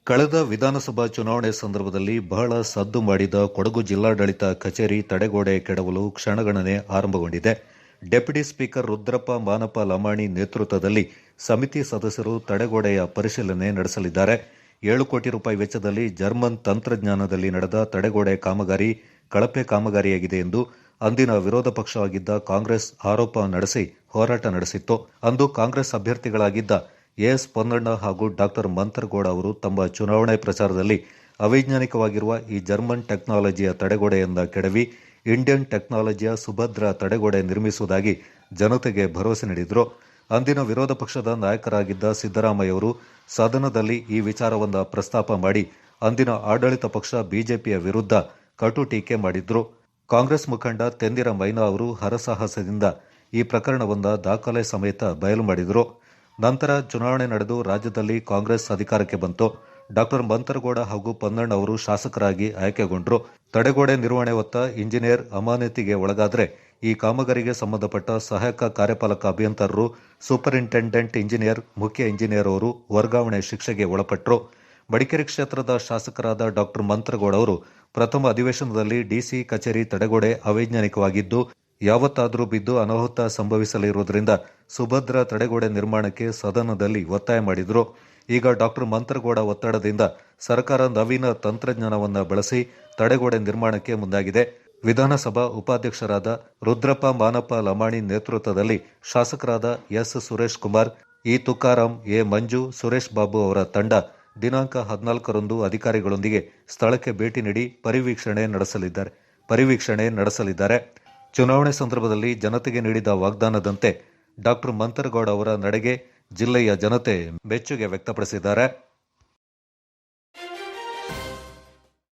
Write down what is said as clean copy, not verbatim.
ಕಳೆದ ವಿಧಾನಸಭಾ ಚುನಾವಣೆ ಸಂದರ್ಭದಲ್ಲಿ ಬಹಳ ಸದ್ದು ಮಾಡಿದ ಕೊಡಗು ಜಿಲ್ಲಾಡಳಿತ ಕಚೇರಿ ತಡೆಗೋಡೆ ಕೆಡವಲು ಕ್ಷಣಗಣನೆ ಆರಂಭಗೊಂಡಿದೆ. ಡೆಪ್ಯೂಟಿ ಸ್ಪೀಕರ್ ರುದ್ರಪ್ಪ ಮಾನಪ ಲಮಾಣಿ ನೇತೃತ್ವದಲ್ಲಿ ಸಮಿತಿ ಸದಸ್ಯರು ತಡೆಗೋಡೆಯ ಪರಿಶೀಲನೆ ನಡೆಸಲಿದ್ದಾರೆ. 7 ಕೋಟಿ ರೂಪಾಯಿ ವೆಚ್ಚದಲ್ಲಿ ಜರ್ಮನ್ ತಂತ್ರಜ್ಞಾನದಲ್ಲಿ ನಡೆದ ತಡೆಗೋಡೆ ಕಾಮಗಾರಿ ಕಳಪೆ ಕಾಮಗಾರಿಯಾಗಿದೆ ಎಂದು ಅಂದಿನ ವಿರೋಧ ಪಕ್ಷವಾಗಿದ್ದ ಕಾಂಗ್ರೆಸ್ ಆರೋಪ ನಡೆಸಿ ಹೋರಾಟ ನಡೆಸಿತ್ತು. ಅಂದು ಕಾಂಗ್ರೆಸ್ ಅಭ್ಯರ್ಥಿಗಳಾಗಿದ್ದ ಎಸ್ ಪೊನ್ನಣ್ಣ ಹಾಗೂ ಡಾ ಮಂತರಗೌಡ ಅವರು ತಮ್ಮ ಚುನಾವಣೆ ಪ್ರಚಾರದಲ್ಲಿ ಅವೈಜ್ಞಾನಿಕವಾಗಿರುವ ಈ ಜರ್ಮನ್ ಟೆಕ್ನಾಲಜಿಯ ತಡೆಗೋಡೆಯಿಂದ ಕೆಡವಿ ಇಂಡಿಯನ್ ಟೆಕ್ನಾಲಜಿಯ ಸುಭದ್ರ ತಡೆಗೋಡೆ ನಿರ್ಮಿಸುವುದಾಗಿ ಜನತೆಗೆ ಭರವಸೆ ನೀಡಿದರು. ಅಂದಿನ ವಿರೋಧ ಪಕ್ಷದ ನಾಯಕರಾಗಿದ್ದ ಸಿದ್ದರಾಮಯ್ಯವರು ಸದನದಲ್ಲಿ ಈ ವಿಚಾರವನ್ನು ಪ್ರಸ್ತಾಪ ಮಾಡಿ ಅಂದಿನ ಆಡಳಿತ ಪಕ್ಷ ಬಿಜೆಪಿಯ ವಿರುದ್ಧ ಕಟು ಟೀಕೆ ಮಾಡಿದ್ರು. ಕಾಂಗ್ರೆಸ್ ಮುಖಂಡ ತೆಂದಿರ ಮೈನಾ ಅವರು ಹರಸಾಹಸದಿಂದ ಈ ಪ್ರಕರಣವನ್ನು ದಾಖಲೆ ಸಮೇತ ಬಯಲು ಮಾಡಿದರು. ನಂತರ ಚುನಾವಣೆ ನಡೆದು ರಾಜ್ಯದಲ್ಲಿ ಕಾಂಗ್ರೆಸ್ ಅಧಿಕಾರಕ್ಕೆ ಬಂತು. ಡಾ ಮಂತರಗೌಡ ಹಾಗೂ ಪೊನ್ನಣ್ಣ ಅವರು ಶಾಸಕರಾಗಿ ಆಯ್ಕೆಗೊಂಡರು. ತಡೆಗೋಡೆ ನಿರ್ವಹಣೆ ಹೊತ್ತ ಇಂಜಿನಿಯರ್ ಅಮಾನತಿಗೆ ಒಳಗಾದರೆ ಈ ಕಾಮಗಾರಿಗೆ ಸಂಬಂಧಪಟ್ಟ ಸಹಾಯಕ ಕಾರ್ಯಪಾಲಕ ಅಭಿಯಂತರರು, ಸೂಪರಿಂಟೆಂಡೆಂಟ್ ಇಂಜಿನಿಯರ್, ಮುಖ್ಯ ಇಂಜಿನಿಯರ್ ಅವರು ವರ್ಗಾವಣೆ ಶಿಕ್ಷೆಗೆ ಒಳಪಟ್ಟರು. ಮಡಿಕೇರಿ ಕ್ಷೇತ್ರದ ಶಾಸಕರಾದ ಡಾ ಮಂತರಗೌಡ ಅವರು ಪ್ರಥಮ ಅಧಿವೇಶನದಲ್ಲಿ ಡಿಸಿ ಕಚೇರಿ ತಡೆಗೋಡೆ ಅವೈಜ್ಞಾನಿಕವಾಗಿದ್ದು ಯಾವತ್ತಾದರೂ ಬಿದ್ದು ಅನಾಹುತ ಸಂಭವಿಸಲಿರುವುದರಿಂದ ಸುಭದ್ರ ತಡೆಗೋಡೆ ನಿರ್ಮಾಣಕ್ಕೆ ಸದನದಲ್ಲಿ ಒತ್ತಾಯ ಮಾಡಿದರು. ಈಗ ಡಾ ಮಂತರಗೌಡ ಒತ್ತಡದಿಂದ ಸರ್ಕಾರ ನವೀನ ತಂತ್ರಜ್ಞಾನವನ್ನು ಬಳಸಿ ತಡೆಗೋಡೆ ನಿರ್ಮಾಣಕ್ಕೆ ಮುಂದಾಗಿದೆ. ವಿಧಾನಸಭಾ ಉಪಾಧ್ಯಕ್ಷರಾದ ರುದ್ರಪ್ಪ ಮಾನಪ ಲಮಾಣಿ ನೇತೃತ್ವದಲ್ಲಿ ಶಾಸಕರಾದ S Suresh Kumar, E Tukaram, A Manju, Suresh Babu ಅವರ ತಂಡ ದಿನಾಂಕ 14ರಂದು ಅಧಿಕಾರಿಗಳೊಂದಿಗೆ ಸ್ಥಳಕ್ಕೆ ಭೇಟಿ ನೀಡಿ ಪರಿವೀಕ್ಷಣೆ ನಡೆಸಲಿದ್ದಾರೆ. ಚುನಾವಣೆ ಸಂದರ್ಭದಲ್ಲಿ ಜನತೆಗೆ ನೀಡಿದ ವಾಗ್ದಾನದಂತೆ ಡಾ ಮಂತರಗೌಡ ಅವರ ನಡೆಗೆ ಜಿಲ್ಲೆಯ ಜನತೆ ಮೆಚ್ಚುಗೆ ವ್ಯಕ್ತಪಡಿಸಿದ್ದಾರೆ.